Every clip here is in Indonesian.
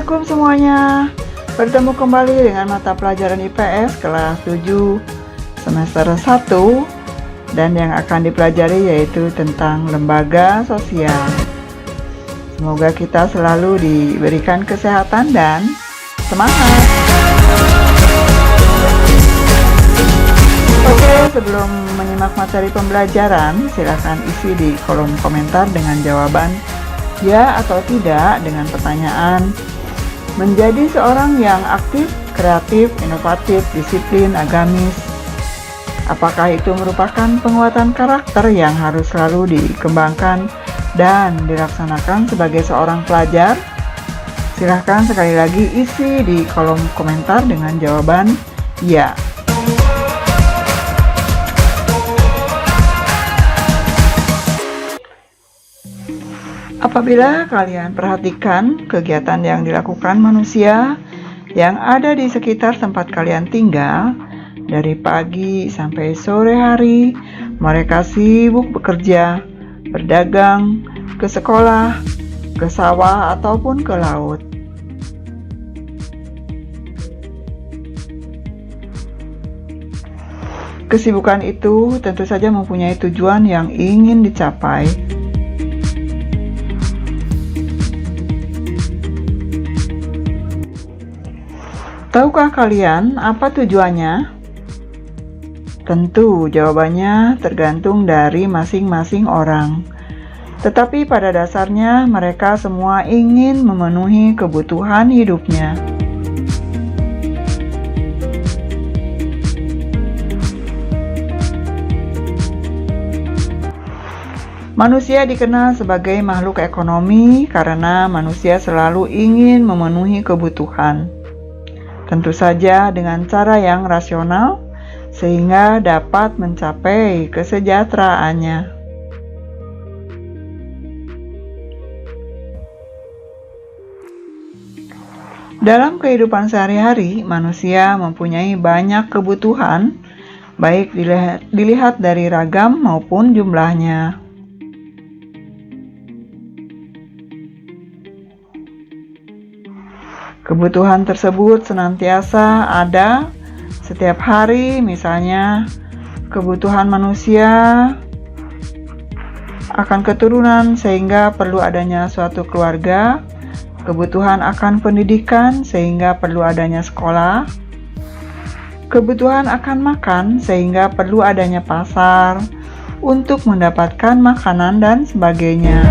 Assalamualaikum semuanya. Bertemu kembali dengan mata pelajaran IPS kelas 7 semester 1 dan yang akan dipelajari yaitu tentang lembaga sosial. Semoga kita selalu diberikan kesehatan dan semangat. Oke, sebelum menyimak materi pembelajaran, silakan isi di kolom komentar dengan jawaban ya atau tidak dengan pertanyaan: menjadi seorang yang aktif, kreatif, inovatif, disiplin, agamis, apakah itu merupakan penguatan karakter yang harus selalu dikembangkan dan dilaksanakan sebagai seorang pelajar? Silahkan sekali lagi isi di kolom komentar dengan jawaban ya. Apabila kalian perhatikan kegiatan yang dilakukan manusia yang ada di sekitar tempat kalian tinggal, dari pagi sampai sore hari, mereka sibuk bekerja, berdagang, ke sekolah, ke sawah, ataupun ke laut. Kesibukan itu tentu saja mempunyai tujuan yang ingin dicapai. Tahukah kalian apa tujuannya? Tentu jawabannya tergantung dari masing-masing orang. Tetapi pada dasarnya mereka semua ingin memenuhi kebutuhan hidupnya. Manusia dikenal sebagai makhluk ekonomi karena manusia selalu ingin memenuhi kebutuhan. Tentu saja dengan cara yang rasional, sehingga dapat mencapai kesejahteraannya. Dalam kehidupan sehari-hari, manusia mempunyai banyak kebutuhan, baik dilihat dari ragam maupun jumlahnya. Kebutuhan tersebut senantiasa ada setiap hari, misalnya kebutuhan manusia akan keturunan sehingga perlu adanya suatu keluarga, kebutuhan akan pendidikan sehingga perlu adanya sekolah, kebutuhan akan makan sehingga perlu adanya pasar untuk mendapatkan makanan dan sebagainya.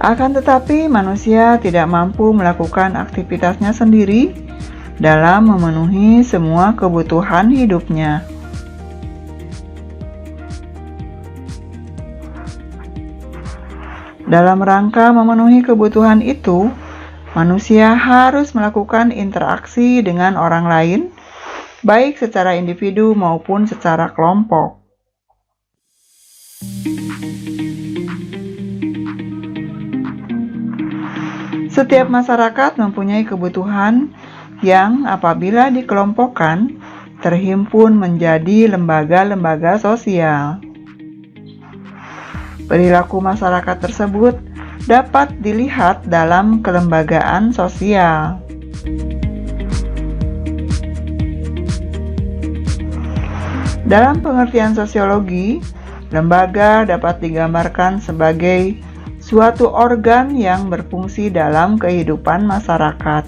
Akan tetapi, manusia tidak mampu melakukan aktivitasnya sendiri dalam memenuhi semua kebutuhan hidupnya. Dalam rangka memenuhi kebutuhan itu, manusia harus melakukan interaksi dengan orang lain, baik secara individu maupun secara kelompok. Setiap masyarakat mempunyai kebutuhan yang apabila dikelompokkan terhimpun menjadi lembaga-lembaga sosial. Perilaku masyarakat tersebut dapat dilihat dalam kelembagaan sosial. Dalam pengertian sosiologi, lembaga dapat digambarkan sebagai suatu organ yang berfungsi dalam kehidupan masyarakat.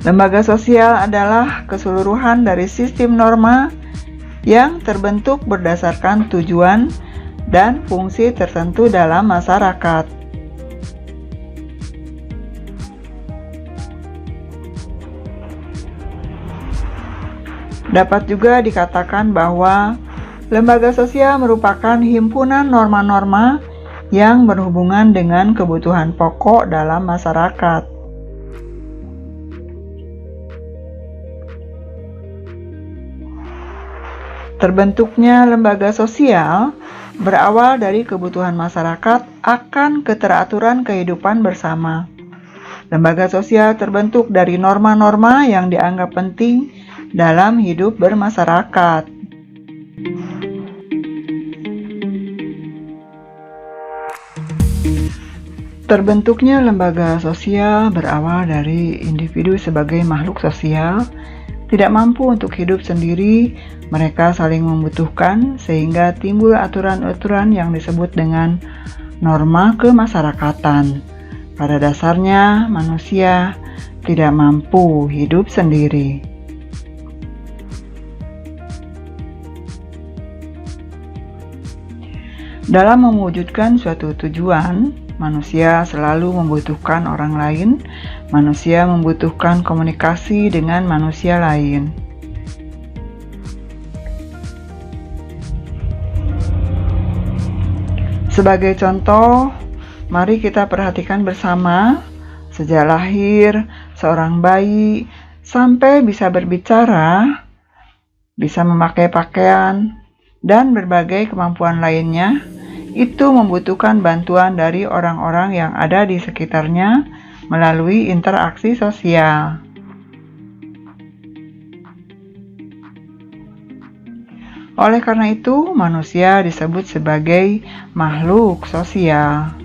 Lembaga sosial adalah keseluruhan dari sistem norma yang terbentuk berdasarkan tujuan dan fungsi tertentu dalam masyarakat. Dapat juga dikatakan bahwa lembaga sosial merupakan himpunan norma-norma yang berhubungan dengan kebutuhan pokok dalam masyarakat. Terbentuknya lembaga sosial berawal dari kebutuhan masyarakat akan keteraturan kehidupan bersama. Lembaga sosial terbentuk dari norma-norma yang dianggap penting dalam hidup bermasyarakat. Terbentuknya lembaga sosial berawal dari individu sebagai makhluk sosial, tidak mampu untuk hidup sendiri, mereka saling membutuhkan sehingga timbul aturan-aturan yang disebut dengan norma kemasyarakatan. Pada dasarnya, manusia tidak mampu hidup sendiri. Dalam mewujudkan suatu tujuan, manusia selalu membutuhkan orang lain. Manusia membutuhkan komunikasi dengan manusia lain. Sebagai contoh, mari kita perhatikan bersama sejak lahir seorang bayi sampai bisa berbicara, bisa memakai pakaian, dan berbagai kemampuan lainnya, itu membutuhkan bantuan dari orang-orang yang ada di sekitarnya melalui interaksi sosial. Oleh karena itu, manusia disebut sebagai makhluk sosial.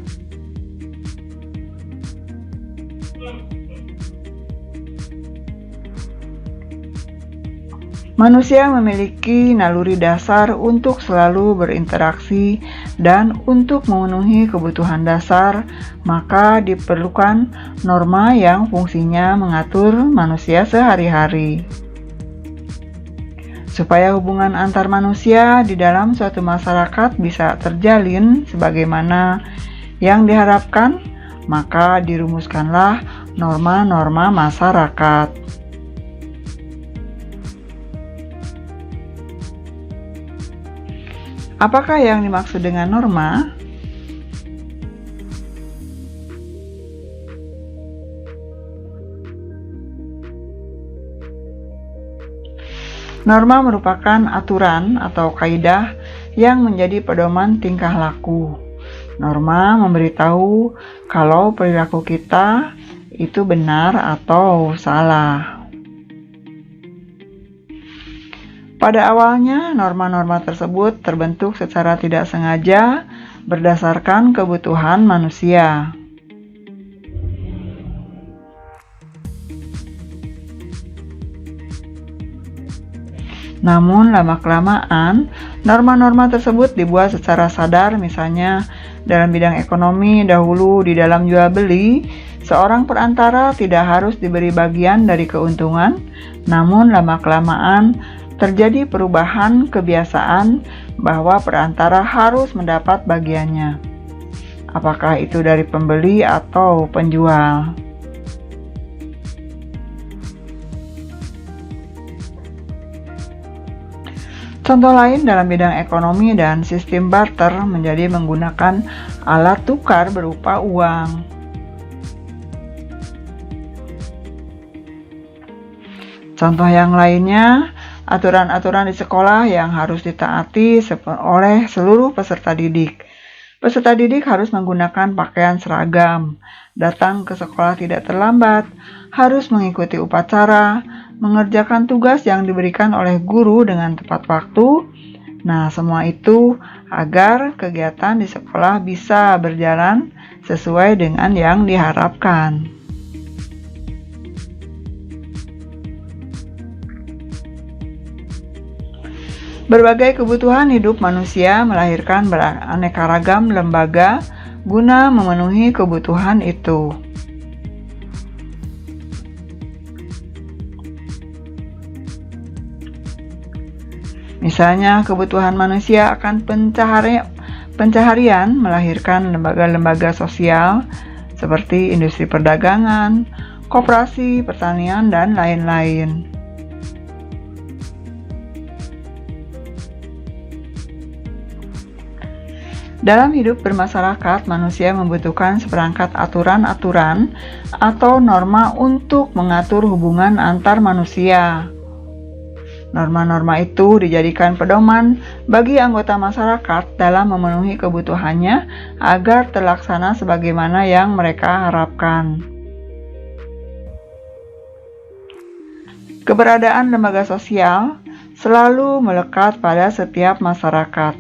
Manusia memiliki naluri dasar untuk selalu berinteraksi dan untuk memenuhi kebutuhan dasar, maka diperlukan norma yang fungsinya mengatur manusia sehari-hari. Supaya hubungan antar manusia di dalam suatu masyarakat bisa terjalin sebagaimana yang diharapkan, maka dirumuskanlah norma-norma masyarakat. Apakah yang dimaksud dengan norma? Norma merupakan aturan atau kaidah yang menjadi pedoman tingkah laku. Norma memberitahu kalau perilaku kita itu benar atau salah. Pada awalnya, norma-norma tersebut terbentuk secara tidak sengaja berdasarkan kebutuhan manusia. Namun, lama-kelamaan, norma-norma tersebut dibuat secara sadar, misalnya dalam bidang ekonomi dahulu di dalam jual beli, seorang perantara tidak harus diberi bagian dari keuntungan, namun lama-kelamaan terjadi perubahan kebiasaan bahwa perantara harus mendapat bagiannya. Apakah itu dari pembeli atau penjual? Contoh lain dalam bidang ekonomi dan sistem barter menjadi menggunakan alat tukar berupa uang. Contoh yang lainnya, aturan-aturan di sekolah yang harus ditaati oleh seluruh peserta didik. Peserta didik harus menggunakan pakaian seragam, datang ke sekolah tidak terlambat, harus mengikuti upacara, mengerjakan tugas yang diberikan oleh guru dengan tepat waktu. Nah, semua itu agar kegiatan di sekolah bisa berjalan sesuai dengan yang diharapkan. Berbagai kebutuhan hidup manusia melahirkan beraneka ragam lembaga guna memenuhi kebutuhan itu. Misalnya, kebutuhan manusia akan pencaharian melahirkan lembaga-lembaga sosial seperti industri perdagangan, koperasi, pertanian, dan lain-lain. Dalam hidup bermasyarakat, manusia membutuhkan seperangkat aturan-aturan atau norma untuk mengatur hubungan antar manusia. Norma-norma itu dijadikan pedoman bagi anggota masyarakat dalam memenuhi kebutuhannya agar terlaksana sebagaimana yang mereka harapkan. Keberadaan lembaga sosial selalu melekat pada setiap masyarakat.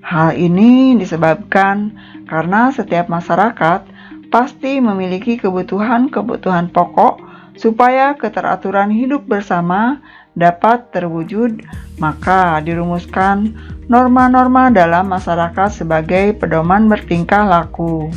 Hal ini disebabkan karena setiap masyarakat pasti memiliki kebutuhan-kebutuhan pokok supaya keteraturan hidup bersama dapat terwujud, maka dirumuskan norma-norma dalam masyarakat sebagai pedoman bertingkah laku.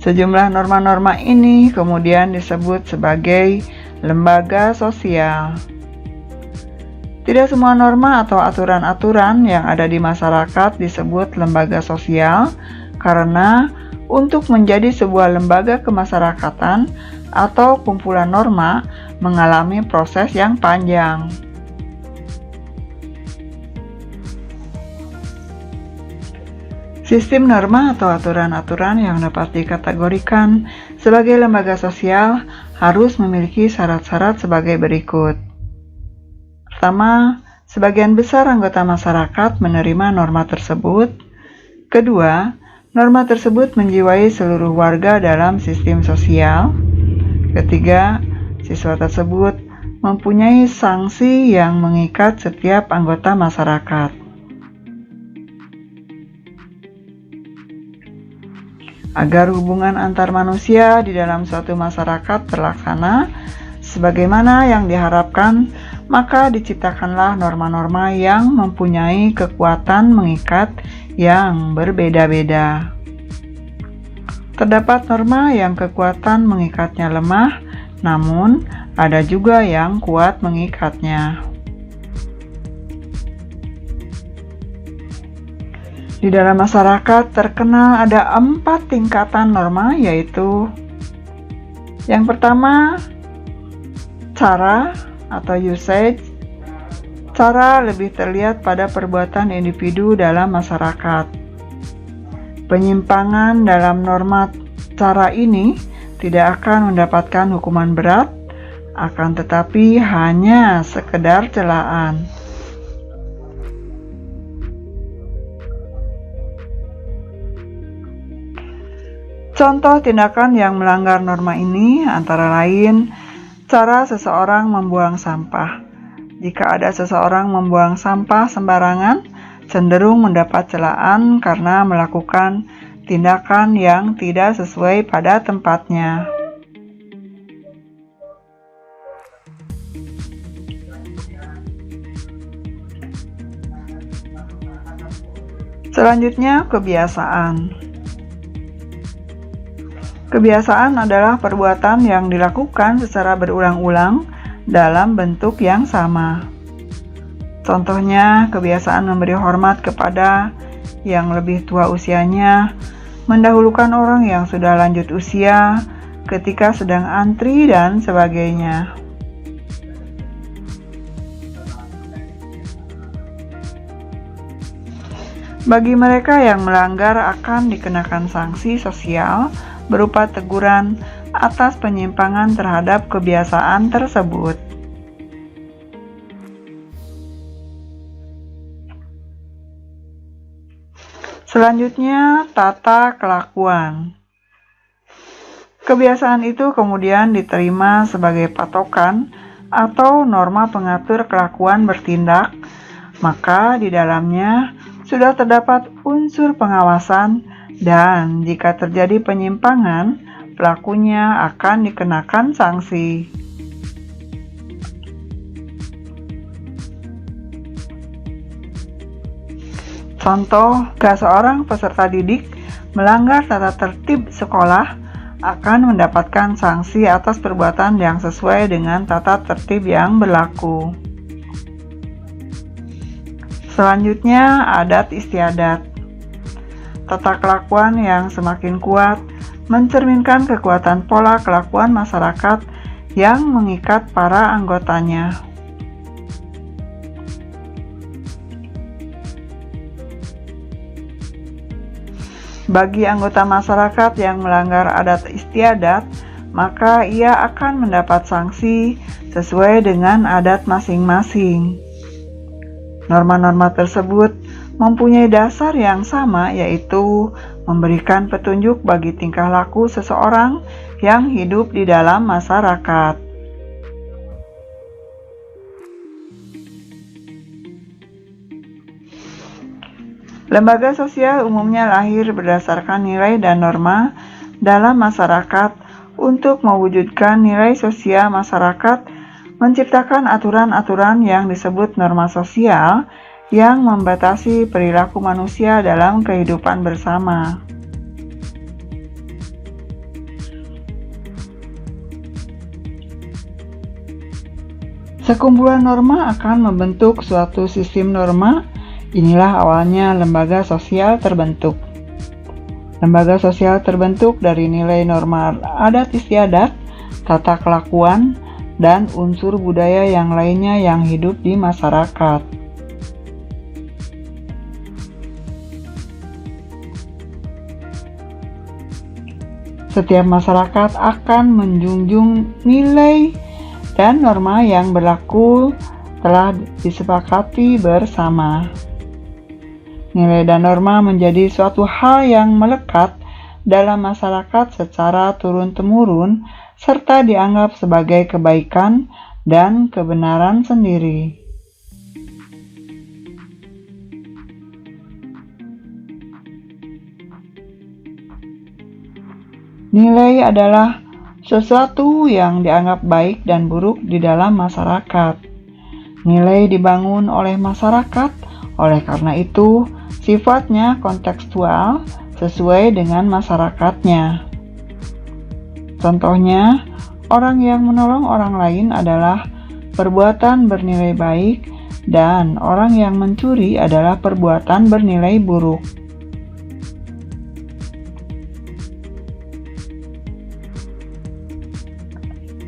Sejumlah norma-norma ini kemudian disebut sebagai lembaga sosial. Tidak semua norma atau aturan-aturan yang ada di masyarakat disebut lembaga sosial, karena untuk menjadi sebuah lembaga kemasyarakatan atau kumpulan norma mengalami proses yang panjang. Sistem norma atau aturan-aturan yang dapat dikategorikan sebagai lembaga sosial harus memiliki syarat-syarat sebagai berikut. Pertama, sebagian besar anggota masyarakat menerima norma tersebut. Kedua, norma tersebut menjiwai seluruh warga dalam sistem sosial. Ketiga, siswa tersebut mempunyai sanksi yang mengikat setiap anggota masyarakat. Agar hubungan antar manusia di dalam suatu masyarakat terlaksana sebagaimana yang diharapkan, maka diciptakanlah norma-norma yang mempunyai kekuatan mengikat yang berbeda-beda. Terdapat norma yang kekuatan mengikatnya lemah, namun ada juga yang kuat mengikatnya. Di dalam masyarakat terkenal ada 4 tingkatan norma, yaitu yang pertama, cara atau usage. Cara lebih terlihat pada perbuatan individu dalam masyarakat. Penyimpangan dalam norma cara ini tidak akan mendapatkan hukuman berat, akan tetapi hanya sekedar celaan. Contoh tindakan yang melanggar norma ini antara lain cara seseorang membuang sampah. Jika ada seseorang membuang sampah sembarangan, cenderung mendapat celaan karena melakukan tindakan yang tidak sesuai pada tempatnya. Selanjutnya, kebiasaan. Kebiasaan adalah perbuatan yang dilakukan secara berulang-ulang dalam bentuk yang sama. Contohnya, kebiasaan memberi hormat kepada yang lebih tua usianya, mendahulukan orang yang sudah lanjut usia ketika sedang antri, dan sebagainya. Bagi mereka yang melanggar akan dikenakan sanksi sosial berupa teguran atas penyimpangan terhadap kebiasaan tersebut. Selanjutnya, tata kelakuan. Kebiasaan itu kemudian diterima sebagai patokan atau norma pengatur kelakuan bertindak, maka di dalamnya sudah terdapat unsur pengawasan, dan jika terjadi penyimpangan, pelakunya akan dikenakan sanksi. Contoh, jika seorang peserta didik melanggar tata tertib sekolah, akan mendapatkan sanksi atas perbuatan yang sesuai dengan tata tertib yang berlaku. Selanjutnya, adat istiadat. Tata kelakuan yang semakin kuat mencerminkan kekuatan pola kelakuan masyarakat yang mengikat para anggotanya. Bagi anggota masyarakat yang melanggar adat istiadat, maka ia akan mendapat sanksi sesuai dengan adat masing-masing. Norma-norma tersebut mempunyai dasar yang sama, yaitu memberikan petunjuk bagi tingkah laku seseorang yang hidup di dalam masyarakat. Lembaga sosial umumnya lahir berdasarkan nilai dan norma dalam masyarakat untuk mewujudkan nilai sosial masyarakat, menciptakan aturan-aturan yang disebut norma sosial yang membatasi perilaku manusia dalam kehidupan bersama. Sekumpulan norma akan membentuk suatu sistem norma. Inilah awalnya lembaga sosial terbentuk. Lembaga sosial terbentuk dari nilai norma adat istiadat, tata kelakuan, dan unsur budaya yang lainnya yang hidup di masyarakat. Setiap masyarakat akan menjunjung nilai dan norma yang berlaku telah disepakati bersama. Nilai dan norma menjadi suatu hal yang melekat dalam masyarakat secara turun-temurun serta dianggap sebagai kebaikan dan kebenaran sendiri. Nilai adalah sesuatu yang dianggap baik dan buruk di dalam masyarakat. Nilai dibangun oleh masyarakat, oleh karena itu sifatnya kontekstual sesuai dengan masyarakatnya. Contohnya, orang yang menolong orang lain adalah perbuatan bernilai baik dan orang yang mencuri adalah perbuatan bernilai buruk.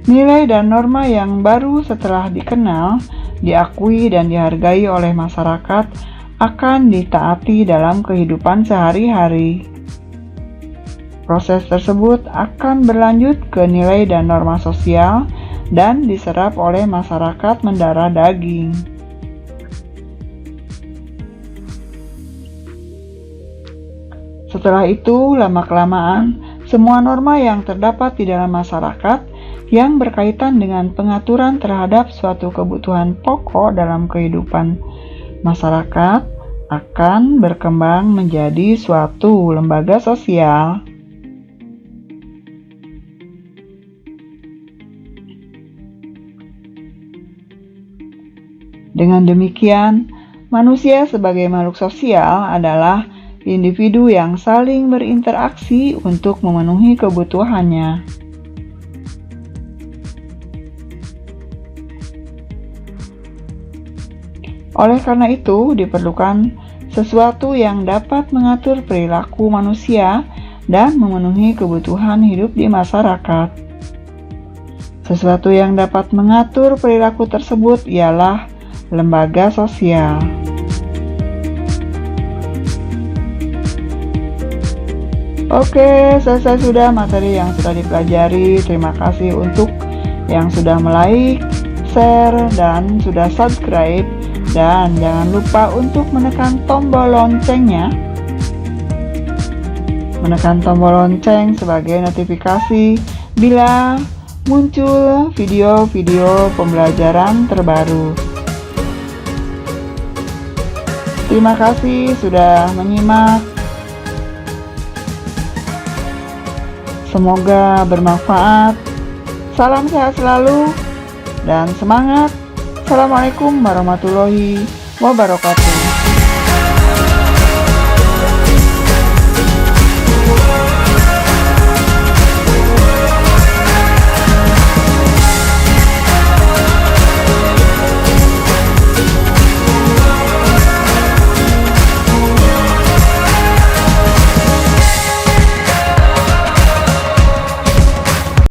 Nilai dan norma yang baru setelah dikenal, diakui dan dihargai oleh masyarakat akan ditaati dalam kehidupan sehari-hari. Proses tersebut akan berlanjut ke nilai dan norma sosial dan diserap oleh masyarakat mendarah daging. Setelah itu, lama-kelamaan, semua norma yang terdapat di dalam masyarakat yang berkaitan dengan pengaturan terhadap suatu kebutuhan pokok dalam kehidupan masyarakat akan berkembang menjadi suatu lembaga sosial. Dengan demikian, manusia sebagai makhluk sosial adalah individu yang saling berinteraksi untuk memenuhi kebutuhannya. Oleh karena itu, diperlukan sesuatu yang dapat mengatur perilaku manusia dan memenuhi kebutuhan hidup di masyarakat. Sesuatu yang dapat mengatur perilaku tersebut ialah lembaga sosial. Oke, selesai sudah materi yang sudah dipelajari. Terima kasih untuk yang sudah like, share, dan sudah subscribe. Dan jangan lupa untuk menekan tombol loncengnya. Menekan tombol lonceng sebagai notifikasi bila muncul video-video pembelajaran terbaru. Terima kasih sudah menyimak. Semoga bermanfaat. Salam sehat selalu dan semangat. Assalamualaikum warahmatullahi wabarakatuh.